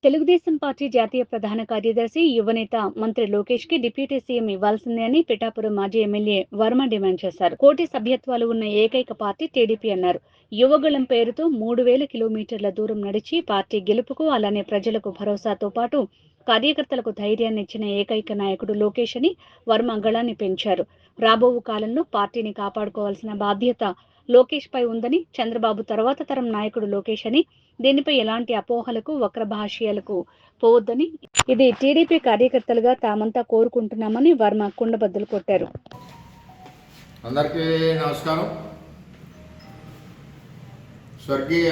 Telugu Desam party జాతీయ ప్రధాన కార్యదర్శి, యువనేత మంత్రి లోకేష్ కి డిప్యూటీ సీఎం ఇవ్వాల్సిందే అని పిఠాపురం మాజీ ఎమ్మెల్యే వర్మ డిమాండ్ చేశారు. కోటి సభ్యత్వాలు ఉన్న ఏకైక పార్టీ టీడీపీ అన్నారు. యువగళం పేరుతో 3000 కిలోమీటర్ల దూరం నడిచి పార్టీ గెలుపుకు, అలానే ప్రజలకు భరోసాతో పాటు కార్యకర్తలకు ధైర్యాన్ని ఇచ్చిన ఏకైక నాయకుడు లోకేష్ అని వర్మ గళాన్ని పెంచారు. రాబో కాలంలో పార్టీని కాపాడుకోవాల్సిన బాధ్యత లోకేష్ పై ఉందని, చంద్రబాబు తర్వాత తరం నాయకుడు లోకేష్ అని, దీనిపై ఎలాంటి అపోహలకు, వక్ర భాష్యాలకు పోవద్దని, ఇది టీడీపీ కార్యకర్తలుగా తామంతా కోరుకుంటున్నామని వర్మ కుండబద్దలు కొట్టారు. అందరికీ నమస్కారం. స్వర్గీయ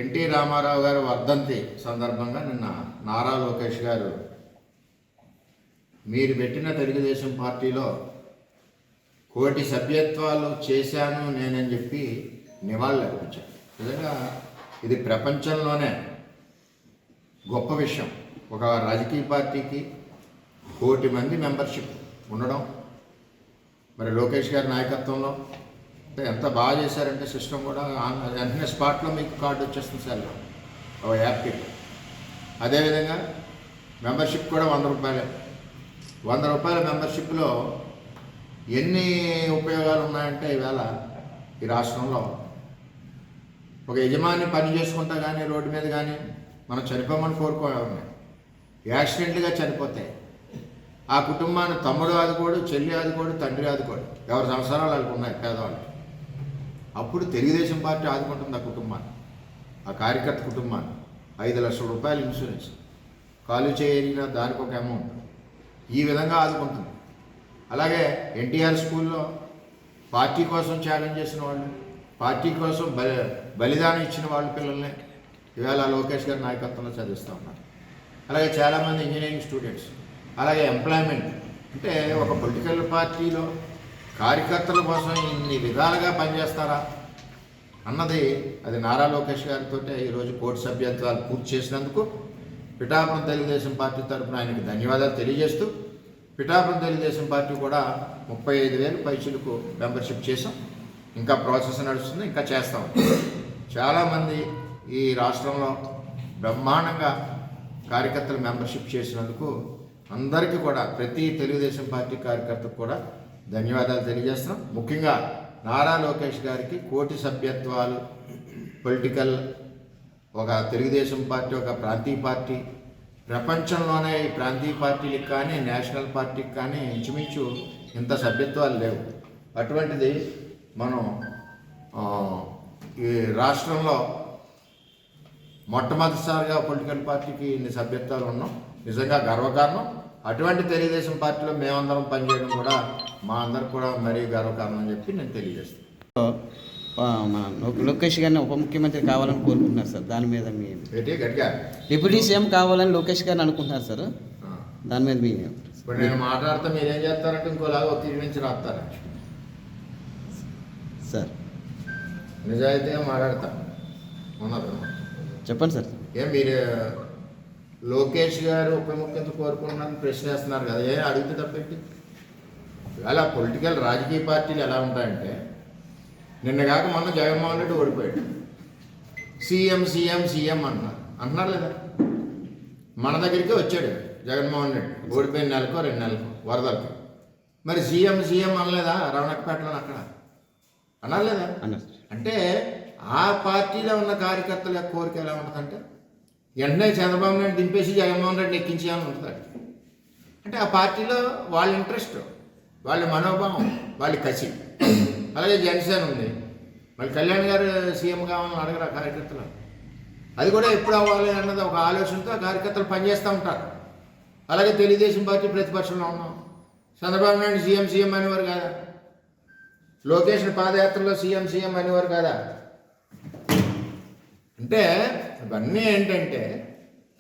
ఎన్టీ రామారావు గారి వర్ధంతి సందర్భంగా నిన్న నారా లోకేష్ గారు మీరు పెట్టిన తెలుగుదేశం పార్టీలో కోటి సభ్యత్వాలు చేశాను నేనని చెప్పి నివాళులు అర్పించాను. నిజంగా ఇది ప్రపంచంలోనే గొప్ప విషయం. ఒక రాజకీయ పార్టీకి 1 కోటి మంది మెంబర్షిప్ ఉండడం, మరి లోకేష్ గారి నాయకత్వంలో ఎంత బాగా చేశారంటే సిస్టమ్ కూడా వెంటనే స్పాట్లో మీకు కార్డు వచ్చేస్తుంది సార్, ఒక యాప్కి. అదేవిధంగా మెంబర్షిప్ కూడా 100 రూపాయలే. 100 రూపాయల మెంబర్షిప్లో ఎన్ని ఉపయోగాలు ఉన్నాయంటే ఈవేళ ఈ రాష్ట్రంలో ఒక యజమాని పని చేసుకుంటా కానీ రోడ్డు మీద కానీ మనం చనిపోమని కోరుకోవాలి. యాక్సిడెంట్గా చనిపోతే ఆ కుటుంబాన్ని తమ్ముడు ఆదుకోడు, చెల్లి ఆదుకోడు, తండ్రి ఆదుకోడు. ఎవరి సంవత్సరాలు వాళ్ళకు ఉన్నాయి పేదవాళ్ళు. అప్పుడు తెలుగుదేశం పార్టీ ఆదుకుంటుంది ఆ కుటుంబాన్ని, ఆ కార్యకర్త కుటుంబాన్ని. 5 లక్షల రూపాయలు ఇన్సూరెన్స్, కాలు చేయరిగిన దానికి ఒక అమౌంట్, ఈ విధంగా ఆదుకుంటుంది. అలాగే ఎన్టీఆర్ స్కూల్లో పార్టీ కోసం త్యాగం చేసిన వాళ్ళు, పార్టీ కోసం బలిదానం ఇచ్చిన వాళ్ళ పిల్లల్ని ఇవాళ లోకేష్ గారి నాయకత్వంలో చదివిస్తూ ఉన్నారు. అలాగే చాలామంది ఇంజనీరింగ్ స్టూడెంట్స్, అలాగే ఎంప్లాయ్మెంట్. అంటే ఒక పొలిటికల్ పార్టీలో కార్యకర్తల కోసం ఇన్ని విధాలుగా పనిచేస్తారా అన్నది అది నారా లోకేష్ గారితో ఈరోజు కోటి సభ్యత్వాలు పూర్తి చేసినందుకు పిఠాపురం తెలుగుదేశం పార్టీ తరఫున ఆయనకి ధన్యవాదాలు తెలియజేస్తూ, పిఠాపురం తెలుగుదేశం పార్టీ కూడా 35,000 పైచులకు మెంబర్షిప్ చేసాం. ఇంకా ప్రాసెస్ నడుస్తుంది, ఇంకా చేస్తాం. చాలామంది ఈ రాష్ట్రంలో బ్రహ్మాండంగా కార్యకర్తలు మెంబర్షిప్ చేసినందుకు అందరికీ కూడా, ప్రతి తెలుగుదేశం పార్టీ కార్యకర్తకు కూడా ధన్యవాదాలు తెలియజేస్తున్నాం. ముఖ్యంగా నారా లోకేష్ గారికి 1 కోటి సభ్యత్వాలు, పొలిటికల్ ఒక తెలుగుదేశం పార్టీ ఒక ప్రాంతీయ పార్టీ, ప్రపంచంలోనే ఈ ప్రాంతీయ పార్టీలకు కానీ నేషనల్ పార్టీకి కానీ ఇంచుమించు ఇంత సభ్యత్వాలు లేవు. అటువంటిది మనం ఈ రాష్ట్రంలో మొట్టమొదటిసారిగా పొలిటికల్ పార్టీకి ఇన్ని సభ్యత్వాలు ఉన్నాం. నిజంగా గర్వకారణం. అటువంటి తెలుగుదేశం పార్టీలో మేమందరం పనిచేయడం కూడా మా అందరికి కూడా మరీ గర్వకారణం అని చెప్పి నేను తెలియజేస్తాను. లోకేష్ గారిని ఉప ముఖ్యమంత్రి కావాలని కోరుకుంటున్నారు సార్. దాని మీద మీ గట్టిగా డిప్యూటీ సీఎం కావాలని లోకేష్ గారిని అనుకుంటున్నారు సార్. దాని మీద మీ ఇప్పుడు నేను మాట్లాడితే మీరేం చేస్తారంటే ఇంకోలాగా ఒక తీరు నుంచి రాస్తారు సార్. నిజాయితీగా మాట్లాడతా ఉన్నది చెప్పండి సార్. మీరు లోకేష్ గారు ఉప ముఖ్యమంత్రి కోరుకుంటున్నారని ప్రశ్న వేస్తున్నారు కదా, అడిగితే తప్పెట్టి. ఇవాళ పొలిటికల్ రాజకీయ పార్టీలు ఎలా ఉంటాయంటే, నిన్నగాక మొన్న జగన్మోహన్ రెడ్డి ఓడిపోయాడు, సీఎం సీఎం సీఎం అంటున్నారు లేదా. మన దగ్గరికి వచ్చాడు జగన్మోహన్ రెడ్డి ఓడిపోయిన నెలకో 2 నెలలకో వరదలకి. మరి సీఎం సీఎం అనలేదా రవణక్కపేటలో? అక్కడ అన్నారు లేదా? అంటే ఆ పార్టీలో ఉన్న కార్యకర్తల యొక్క కోరిక ఎలా ఉంటుందంటే, వెంటనే చంద్రబాబు నాయుడు దింపేసి జగన్మోహన్ రెడ్డి ఎక్కించేయాలని ఉంటుంది. అంటే ఆ పార్టీలో వాళ్ళ ఇంట్రెస్ట్, వాళ్ళ మనోభావం, వాళ్ళ కసి. అలాగే జనసేన ఉంది, మళ్ళీ కళ్యాణ్ గారు సీఎం కావాలని అడగరు కార్యకర్తలు. అది కూడా ఎప్పుడు అవ్వాలి అన్నది ఒక ఆలోచనతో ఆ కార్యకర్తలు పనిచేస్తూ ఉంటారు. అలాగే తెలుగుదేశం పార్టీ ప్రతిపక్షంలో ఉన్నాం, చంద్రబాబు నాయుడు సీఎం సీఎం అనేవారు కాదా, లోకేష్ పాదయాత్రలో సీఎం సీఎం అనేవారు కాదా. అంటే ఇవన్నీ ఏంటంటే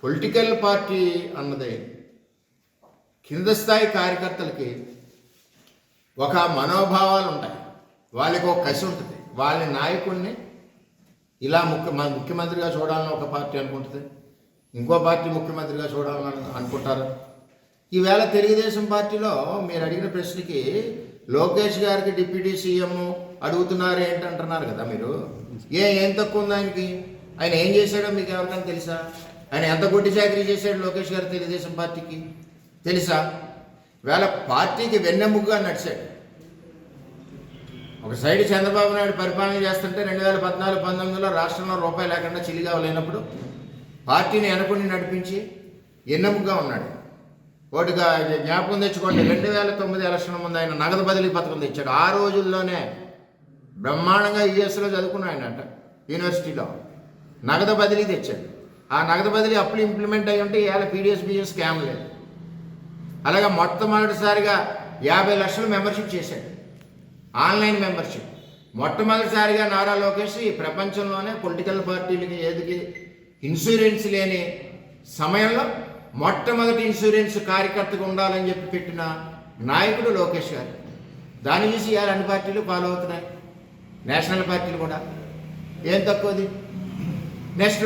పొలిటికల్ పార్టీ అన్నది కింద స్థాయి కార్యకర్తలకి ఒక మనోభావాలు ఉంటాయి, వాళ్ళకి ఒక కసి ఉంటుంది. వాళ్ళ నాయకుడిని ఇలా ముఖ్యమంత్రిగా చూడాలని ఒక పార్టీ అనుకుంటుంది, ఇంకో పార్టీ ముఖ్యమంత్రిగా చూడాలని అనుకుంటారు. ఈవేళ తెలుగుదేశం పార్టీలో మీరు అడిగిన ప్రశ్నకి లోకేష్ గారికి డిప్యూటీ సీఎం అడుగుతున్నారు ఏంటంటున్నారు కదా మీరు. ఏం తక్కువ ఉంది ఆయనకి? ఆయన ఏం చేశాడో మీకు ఎవరికైనా తెలుసా? ఆయన ఎంత గుడ్డి చాకరీ చేశాడు లోకేష్ గారు తెలుగుదేశం పార్టీకి తెలుసా? వేళ పార్టీకి వెన్నెముకగా నడిచాడు. ఒక సైడ్ చంద్రబాబు నాయుడు పరిపాలన చేస్తుంటే 2014-19లో రాష్ట్రంలో రూపాయి లేకుండా చిల్లిగా లేనప్పుడు పార్టీని వెనకుండి నడిపించి ఎన్నెముకగా ఉన్నాడు. ఒకటిగా జ్ఞాపకం తెచ్చుకోండి, 2009 ఎలక్షన్ ముందు ఆయన నగదు బదిలీ పథకం తెచ్చాడు. ఆ రోజుల్లోనే బ్రహ్మాండంగా యూఎస్లో చదువుకున్నాయనంట, యూనివర్సిటీలో నగదు బదిలీ తెచ్చాడు. ఆ నగదు బదిలీ అప్పులు ఇంప్లిమెంట్ అయ్యి ఉంటే ఇవాళ పీడిఎస్బిఎస్ స్కామ్ లేదు. అలాగే మొట్టమొదటిసారిగా 50 లక్షలు మెంబర్షిప్ చేశాడు, ఆన్లైన్ మెంబర్షిప్. మొట్టమొదటిసారిగా నారా లోకేష్ ఈ ప్రపంచంలోనే పొలిటికల్ పార్టీలకి ఏదికి ఇన్సూరెన్స్ లేని సమయంలో మొట్టమొదటి ఇన్సూరెన్స్ కార్యకర్తగా ఉండాలని చెప్పి పెట్టిన నాయకుడు లోకేష్ గారు. దాన్ని చూసి ఇవాళ అన్ని పార్టీలు ఫాలో అవుతున్నాయి, నేషనల్ పార్టీలు కూడా. ఏం తక్కువది? నెక్స్ట్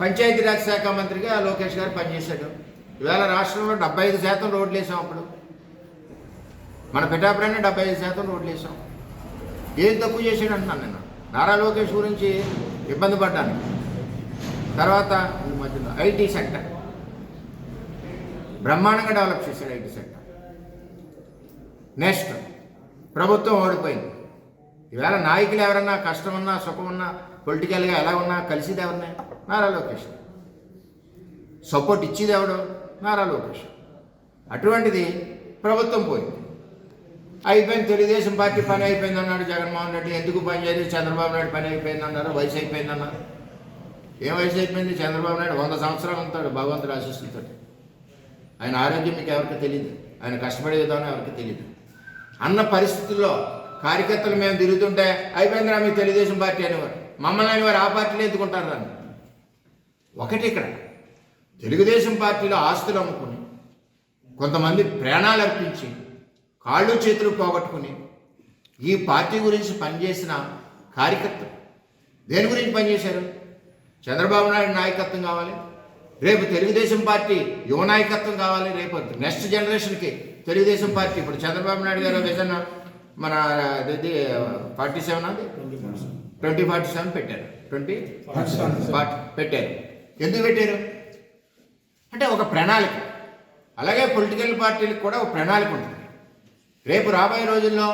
పంచాయతీరాజ్ శాఖ మంత్రిగా లోకేష్ గారు పనిచేశాడు. ఇవాళ రాష్ట్రంలో 75% రోడ్లు వేసాం. అప్పుడు మన పిఠాపురాన్ని 75% రోడ్లు వేసాం. ఏం తక్కువ చేశాడు అంటున్నాను నేను. నారా లోకేష్ గురించి ఇబ్బంది పడ్డాను. తర్వాత ఈ మధ్యలో ఐటీ సెక్టర్ బ్రహ్మాండంగా డెవలప్ చేశాడు, ఐటీ సెక్టర్. నెక్స్ట్ ప్రభుత్వం ఓడిపోయింది. ఈవేళ నాయకులు ఎవరన్నా కష్టం ఉన్నా సుఖం ఉన్నా పొలిటికల్గా ఎలా ఉన్నా కలిసిది ఎవరినే? నారా లోకేష్. సపోర్ట్ ఇచ్చేది ఎవడు? నారా లోకేష్. అటువంటిది ప్రభుత్వం పోయింది, అయిపోయింది. తెలుగుదేశం పార్టీ పని అయిపోయింది అన్నాడు జగన్మోహన్ రెడ్డి. ఎందుకు పని చేయలేదు? చంద్రబాబు నాయుడు పని అయిపోయింది అన్నారు, వయసు అయిపోయింది అన్నారు. ఏం వయసు అయిపోయింది? చంద్రబాబు నాయుడు 100 సంవత్సరాలు ఉంటాడు భగవంతుడు ఆశీస్సులతో. ఆయన ఆరోగ్యం మీకు ఎవరికి తెలియదు, ఆయన కష్టపడే విధానం ఎవరికి తెలియదు అన్న పరిస్థితుల్లో కార్యకర్తలు మేము తిరుగుతుంటే అయిపోయిందిరా మీ తెలుగుదేశం పార్టీ అనేవారు. మమ్మల్ని అనేవారు ఆ పార్టీలు ఎత్తుకుంటారు దాన్ని. ఒకటి ఇక్కడ తెలుగుదేశం పార్టీలో ఆస్తులు అమ్ముకుని కొంతమంది ప్రాణాలు అర్పించి కాళ్ళు చేతులు పోగొట్టుకుని ఈ పార్టీ గురించి పనిచేసిన కార్యకర్తలు దేని గురించి పనిచేశారు? చంద్రబాబు నాయుడు నాయకత్వం కావాలి, రేపు తెలుగుదేశం పార్టీ యువ నాయకత్వం కావాలి, రేపు నెక్స్ట్ జనరేషన్కి తెలుగుదేశం పార్టీ. ఇప్పుడు చంద్రబాబు నాయుడు గారు విజన్ మన 47 అది 2047 పెట్టారు, 2040 పెట్టారు. ఎందుకు పెట్టారు అంటే ఒక ప్రణాళిక. అలాగే పొలిటికల్ పార్టీలకు కూడా ఒక ప్రణాళిక ఉంటుంది. రేపు రాబోయే రోజుల్లో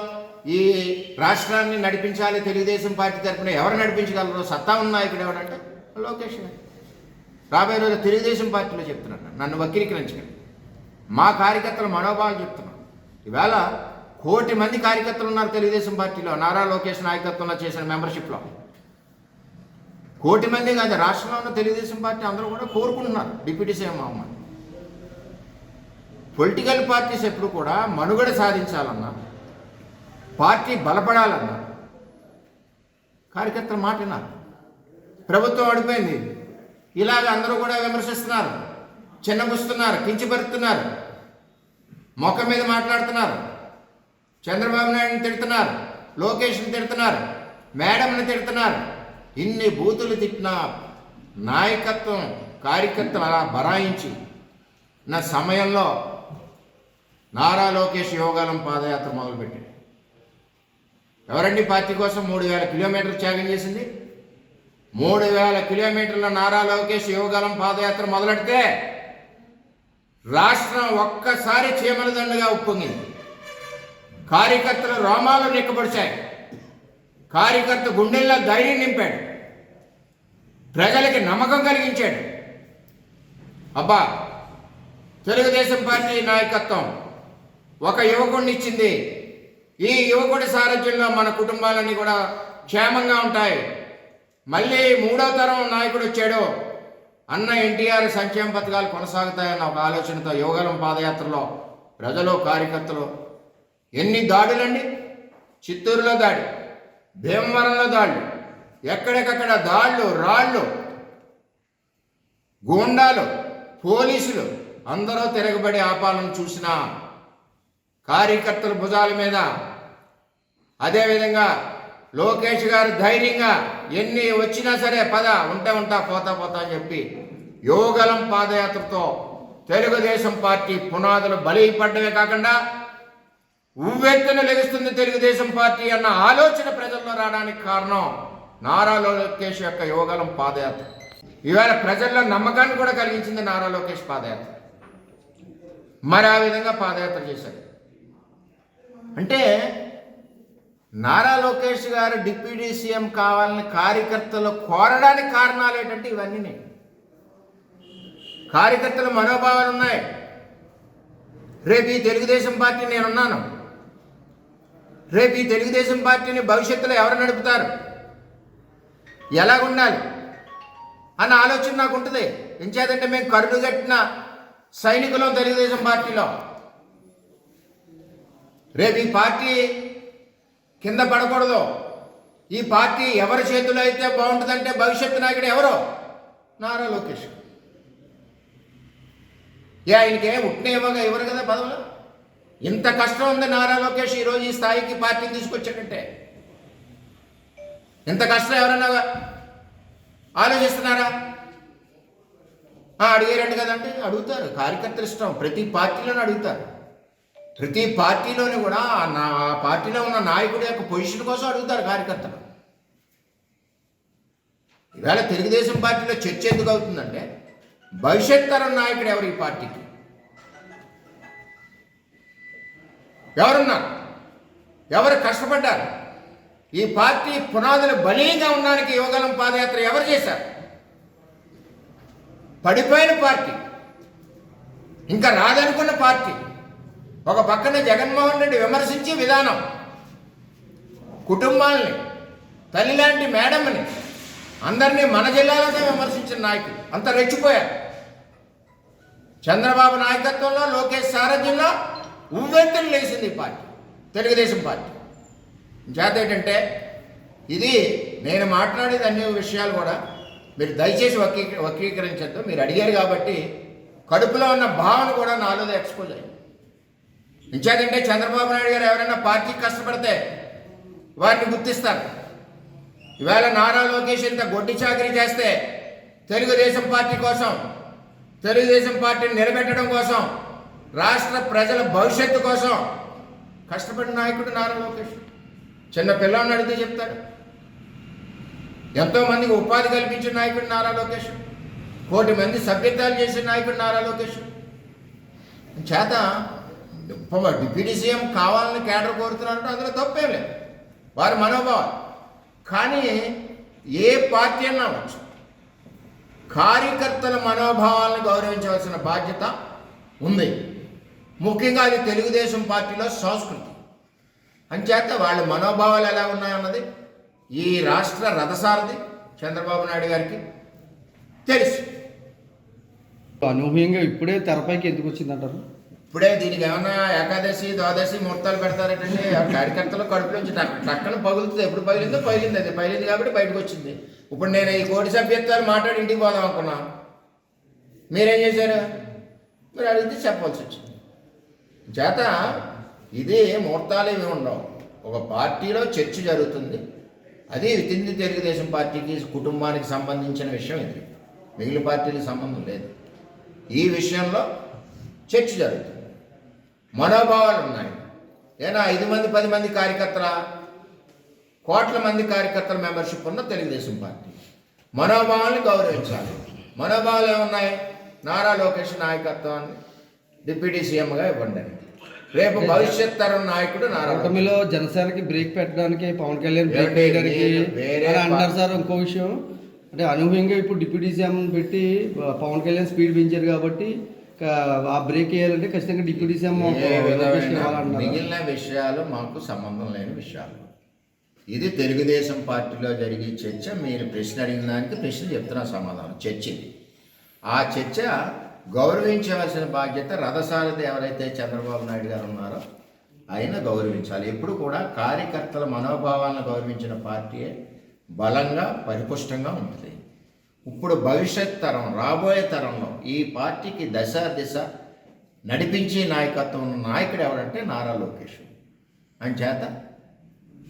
ఈ రాష్ట్రాన్ని నడిపించాలి తెలుగుదేశం పార్టీ తరఫున ఎవరు నడిపించగలరు? సత్తా ఉన్న నాయకుడు ఎవడంటే లోకేష్. రాబోయే రోజు తెలుగుదేశం పార్టీలో చెప్తున్నాను, నన్ను వక్రీకరించకండి, మా కార్యకర్తల మనోభావాలు చెప్తున్నాను. ఈవేళ 1 కోటి మంది కార్యకర్తలు ఉన్నారు తెలుగుదేశం పార్టీలో, నారా లోకేష్ నాయకత్వంలో చేసిన మెంబర్షిప్లో. 1 కోటి మంది కాదు, రాష్ట్రంలో ఉన్న తెలుగుదేశం పార్టీ అందరూ కూడా కోరుకుంటున్నారు డిప్యూటీ సీఎం అవ్వమని. పొలిటికల్ పార్టీస్ ఎప్పుడు కూడా మనుగడ సాధించాలన్నా, పార్టీ బలపడాలన్నా కార్యకర్తల మాట వినాలి. ప్రభుత్వం ఓడిపోయింది, ఇలాగ అందరూ కూడా విమర్శిస్తున్నారు, చిన్నబుస్తున్నారు, కించపరుస్తున్నారు, మొక్క మీద మాట్లాడుతున్నారు, చంద్రబాబు నాయుడుని తిడుతున్నారు, లోకేష్ని తిడుతున్నారు, మేడంని తిడుతున్నారు. ఇన్ని బూతులు తిట్టిన నాయకత్వం కార్యకర్తలు అలా బరాయించి నా సమయంలో నారా లోకేష్ యోగాలం పాదయాత్ర మొదలుపెట్టాడు. ఎవరండి పార్టీ కోసం 3000 కిలోమీటర్లు త్యాగం చేసింది? 3000 కిలోమీటర్ల నారా లోకేష్ యోగాలం పాదయాత్ర మొదలెడితే రాష్ట్రం ఒక్కసారి చీమల దండగా ఉప్పొంగింది. కార్యకర్తల రోమాలు నిక్కబడిచాయి, కార్యకర్త గుండెల్లో ధైర్యం నింపాడు, ప్రజలకి నమ్మకం కలిగించాడు. అబ్బా, తెలుగుదేశం పార్టీ నాయకత్వం ఒక యువకుడిని ఇచ్చింది, ఈ యువకుడి సారథ్యంలో మన కుటుంబాలన్నీ కూడా క్షేమంగా ఉంటాయి, మళ్ళీ 3వ తరం నాయకుడు వచ్చాడు, అన్న ఎన్టీఆర్ సంక్షేమ పథకాలు కొనసాగుతాయన్న ఒక ఆలోచనతో యోగాలం పాదయాత్రలో ప్రజలు కార్యకర్తలు ఎన్ని దాడులండి. చిత్తూరులో దాడి, భీమవరంలో దాడులు, ఎక్కడికక్కడ దాడులు, రాళ్ళు, గూండాలు, పోలీసులు అందరూ తిరగబడి ఆపాలను చూసిన కార్యకర్తల భుజాల మీద. అదేవిధంగా లోకేష్ గారు ధైర్యంగా ఎన్ని వచ్చినా సరే పద ఉంటా పోతా అని చెప్పి యోగలం పాదయాత్రతో తెలుగుదేశం పార్టీ పునాదులు బలిపడ్డవే కాకుండా ఉవ్వెత్తున లెగుస్తుంది తెలుగుదేశం పార్టీ అన్న ఆలోచన ప్రజల్లో రావడానికి కారణం నారా లోకేష్ యొక్క యోగలం పాదయాత్ర. ఇవాళ ప్రజల్లో నమ్మకాన్ని కూడా కలిగించింది నారా లోకేష్ పాదయాత్ర. మరి ఆ విధంగా పాదయాత్ర చేశారు. అంటే నారా లోకేష్ గారు డిప్యూటీ సీఎం కావాలని కార్యకర్తలు కోరడానికి కారణాలు ఏంటంటే ఇవన్నీ. కార్యకర్తల మనోభావాలు ఉన్నాయి. రేపు ఈ తెలుగుదేశం పార్టీ నేనున్నాను, రేపు ఈ తెలుగుదేశం పార్టీని భవిష్యత్తులో ఎవరు నడుపుతారు, ఎలాగుండాలి అన్న ఆలోచన నాకు ఉంటుంది. ఎంచేదంటే మేము కరుడు కట్టిన సైనికులం తెలుగుదేశం పార్టీలో. రేపు ఈ పార్టీ కింద పడకూడదు. ఈ పార్టీ ఎవరి చేతిలో అయితే బాగుంటుందంటే భవిష్యత్తు నాయకుడు ఎవరో నారా లోకేష్. ఆయనకే ఉట్టిన ఇవ్వరు కదా పదవులు. ఇంత కష్టం ఉంది నారా లోకేష్ ఈరోజు ఈ స్థాయికి పార్టీని తీసుకొచ్చాడంటే. ఇంత కష్టం ఎవరన్నా ఆలోచిస్తున్నారా? అడిగారండి కదండి, అడుగుతారు. కార్యకర్తలు ఇష్టం, ప్రతి పార్టీలోనూ అడుగుతారు. ప్రతి పార్టీలోని కూడా ఆ పార్టీలో ఉన్న నాయకుడి యొక్క పొజిషన్ కోసం అడుగుతారు కార్యకర్తలు. ఇవాళ తెలుగుదేశం పార్టీలో చర్చ ఎందుకు అవుతుందంటే భవిష్యత్ తరం నాయకుడు ఎవరు ఈ పార్టీకి, ఎవరున్నారు, ఎవరు కష్టపడ్డారు, ఈ పార్టీ పునాదులు బలీయంగా ఉండడానికి యువగలం పాదయాత్ర ఎవరు చేశారు? పడిపోయిన పార్టీ, ఇంకా రాదనుకున్న పార్టీ. ఒక పక్కన జగన్మోహన్ రెడ్డి విమర్శించే విధానం, కుటుంబాలని, తల్లి లాంటి మేడమ్ని అందరినీ మన జిల్లాలోనే విమర్శించిన నాయకులు అంత రెచ్చిపోయారు. చంద్రబాబు నాయకత్వంలో, లోకేష్ సారథ్యంలో ఉవ్వెత్తులు లేచింది ఈ పార్టీ, తెలుగుదేశం పార్టీ. చేత ఏంటంటే ఇది నేను మాట్లాడేది అన్ని విషయాలు కూడా మీరు దయచేసి వక్రీకరించద్దు. మీరు అడిగారు కాబట్టి కడుపులో ఉన్న భావన కూడా నాలో ఎక్స్పోజ్ అయ్యింది. ఇంచేతంటే చంద్రబాబు నాయుడు గారు ఎవరైనా పార్టీకి కష్టపడితే వారిని గుర్తిస్తారు. ఇవాళ నారా లోకేష్ ఇంత గొడ్డి చాకరీ చేస్తే తెలుగుదేశం పార్టీ కోసం, తెలుగుదేశం పార్టీని నిలబెట్టడం కోసం, రాష్ట్ర ప్రజల భవిష్యత్తు కోసం కష్టపడిన నాయకుడు నారా లోకేష్. చిన్న పిల్లల్ని అడిగితే చెప్తాడు. ఎంతోమందికి ఉపాధి కల్పించిన నాయకుడు నారా లోకేష్. 1 కోటి మంది సభ్యత్వాలు చేసిన నాయకుడు నారా లోకేష్. చేత డిప్యూటీ సీఎం కావాలని కేడర్ కోరుతున్నారంటే అందులో తప్పేం లేదు, వారి మనోభావాలు. కానీ ఏ పార్టీ అన్నా అవ్వచ్చు, కార్యకర్తల మనోభావాలను గౌరవించవలసిన బాధ్యత ఉంది. ముఖ్యంగా అది తెలుగుదేశం పార్టీలో సంస్కృతి. అంచేత వాళ్ళ మనోభావాలు ఎలా ఉన్నాయన్నది ఈ రాష్ట్ర రథసారథి చంద్రబాబు నాయుడు గారికి తెలుసు. అనూహ్యంగా ఇప్పుడే తెరపైకి ఎందుకు వచ్చిందంటారు? ఇప్పుడే దీనికి ఏమన్నా ఏకాదశి, ద్వాదశి ముహూర్తాలు పెడతారంటే కార్యకర్తలు కడుపు నుంచి టక్కన పగులుతుంది. ఎప్పుడు పగిలిందో పగిలింది, అది పగిలింది కాబట్టి బయటకు వచ్చింది. ఇప్పుడు నేను ఈ 1 కోటి సభ్యత్వాలు మాట్లాడి ఇంటికి పోదాం అనుకున్నా, మీరేం చేశారు? మీరు అడిగితే చెప్పాల్సి వచ్చింది. చేత ఇది ముహూర్తాలు ఏమి ఉండవు. ఒక పార్టీలో చర్చ జరుగుతుంది, అది వితింది తెలుగుదేశం పార్టీకి, కుటుంబానికి సంబంధించిన విషయం. ఇది మిగిలిన పార్టీలకు సంబంధం లేదు. ఈ విషయంలో చర్చ జరుగుతుంది, మనోభావాలు ఉన్నాయి. ఏనా 5 మంది 10 మంది కార్యకర్తల, కోట్ల మంది కార్యకర్తల మెంబర్షిప్ ఉన్న తెలుగుదేశం పార్టీ మనోభావాలను గౌరవించాలి. మనోభావాలు ఏమున్నాయి? నారా లోకేష్ నాయకత్వాన్ని డిప్యూటీ సీఎంగా ఇవ్వండి. రేపు భవిష్యత్ తరం నాయకుడు నారా. కూటమిలో జనసేనకి బ్రేక్ పెట్టడానికి పవన్ కళ్యాణ్ బ్రేక్ వేయడానికి అంటారు సార్. ఇంకో విషయం అంటే అనూహ్యంగా ఇప్పుడు డిప్యూటీ సీఎం పెట్టి పవన్ కళ్యాణ్ స్పీడ్ పెంచారు కాబట్టి ఆ బ్రేక్ వేయాలంటే ఖచ్చితంగా డిప్యూటీ సీఎం. మిగిలిన విషయాలు మాకు సంబంధం లేని విషయాలు. ఇది తెలుగుదేశం పార్టీలో జరిగే చర్చ. మీరు ప్రశ్న అడిగిన దానికి ప్రశ్న చెప్తున్నా, సమాధానం. చర్చ ఇది. ఆ చర్చ గౌరవించవలసిన బాధ్యత రథసారథి ఎవరైతే చంద్రబాబు నాయుడు గారు ఉన్నారో ఆయన గౌరవించాలి. ఎప్పుడు కూడా కార్యకర్తల మనోభావాలను గౌరవించిన పార్టీయే బలంగా పరిపుష్టంగా ఉంటుంది. ఇప్పుడు భవిష్యత్ తరం, రాబోయే తరంలో ఈ పార్టీకి దశ దిశ నడిపించే నాయకత్వం ఉన్న నాయకుడు ఎవరంటే నారా లోకేష్. అంచేత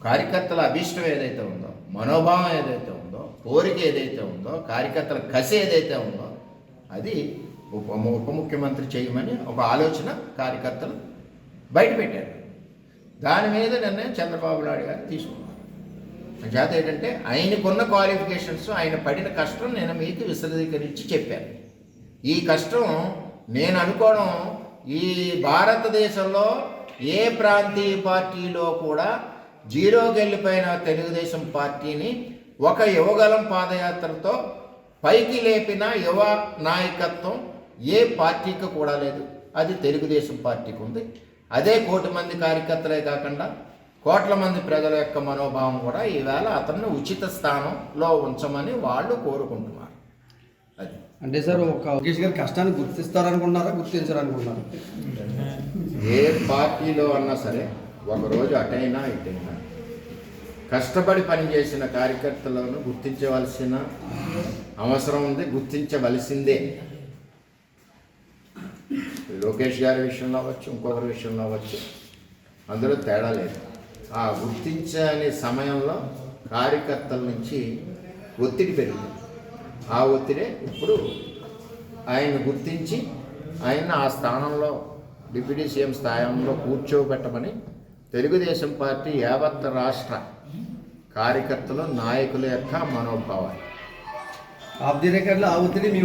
కార్యకర్తల అభీష్టం ఏదైతే ఉందో, మనోభావం ఏదైతే ఉందో, కోరిక ఏదైతే ఉందో, కార్యకర్తల కసి ఏదైతే ఉందో అది ఉప ముఖ్యమంత్రి చేయమని ఒక ఆలోచన కార్యకర్తలు బయటపెట్టారు. దాని మీద నిర్ణయం చంద్రబాబు నాయుడు గారు తీసుకున్నారు. చేత ఏంటంటే ఆయనకున్న క్వాలిఫికేషన్స్, ఆయన పడిన కష్టం నేను మీకు విశదీకరించి చెప్పాను. ఈ కష్టం నేను అనుకోవడం ఈ భారతదేశంలో ఏ ప్రాంతీయ పార్టీలో కూడా జీరోకి వెళ్ళిపోయిన తెలుగుదేశం పార్టీని ఒక యువగలం పాదయాత్రతో పైకి లేపిన యువ నాయకత్వం ఏ పార్టీకి కూడా లేదు. అది తెలుగుదేశం పార్టీకి ఉంది. అదే 1 కోటి మంది కార్యకర్తలే కాకుండా కోట్ల మంది ప్రజల యొక్క మనోభావం కూడా ఈవేళ అతన్ని ఉచిత స్థానంలో ఉంచమని వాళ్ళు కోరుకుంటున్నారు. అది అంటే సార్ ఒక లోకేష్ గారి కష్టాన్ని గుర్తిస్తారనుకుంటున్నారా, గుర్తించారనుకుంటున్నారా? ఏ పార్టీలో అన్నా సరే ఒకరోజు అటైనా ఇటైనా కష్టపడి పనిచేసిన కార్యకర్తలను గుర్తించవలసిన అవసరం ఉంది, గుర్తించవలసిందే. లోకేష్ గారి విషయంలో అవ్వచ్చు, ఇంకొకరి విషయంలో అవ్వచ్చు, అందులో తేడా లేదు. ఆ గుర్తించని సమయంలో కార్యకర్తల నుంచి ఒత్తిడి పెరిగింది. ఆ ఒత్తిడే ఇప్పుడు ఆయన గుర్తించి ఆయన ఆ స్థానంలో డిప్యూటీ సీఎం స్థానంలో కూర్చోబెట్టమని తెలుగుదేశం పార్టీ యావత్ రాష్ట్ర కార్యకర్తలు, నాయకుల యొక్క మనోభావాలు. ఆఫ్ ది రికార్డులో ఆ ఒత్తిడి మీ